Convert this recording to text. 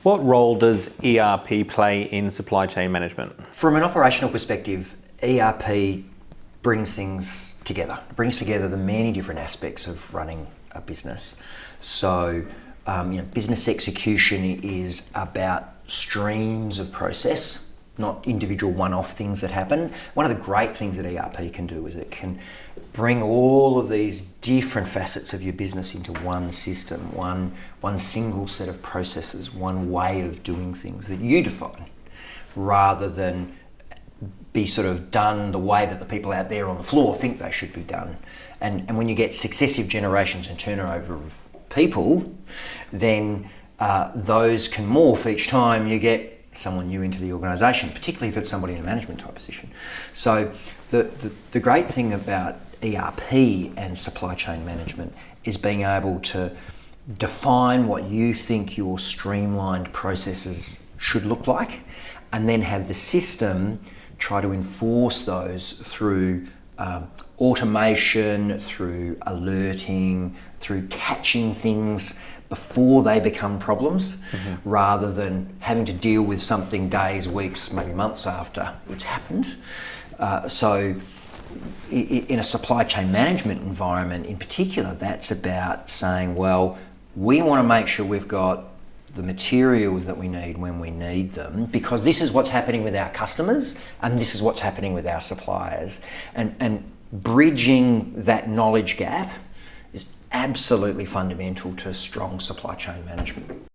What role does ERP play in supply chain management? From an operational perspective, ERP brings things together. It brings together the many different aspects of running a business. So, business execution is about streams of process, not individual one-off things that happen. One of the great things that ERP can do is it can bring all of these different facets of your business into one system, one single set of processes, one way of doing things that you define, rather than be sort of done the way that the people out there on the floor think they should be done. And when you get successive generations and turnover of people, then those can morph each time you get someone new into the organisation, particularly if it's somebody in a management type position. So the great thing about ERP and supply chain management is being able to define what you think your streamlined processes should look like, and then have the system try to enforce those through automation, through alerting, through catching things before they become problems, rather than having to deal with something days, weeks, maybe months after it's happened. So in a supply chain management environment in particular, that's about saying, well, we want to make sure we've got the materials that we need when we need them, because this is what's happening with our customers and this is what's happening with our suppliers. And bridging that knowledge gap is absolutely fundamental to strong supply chain management.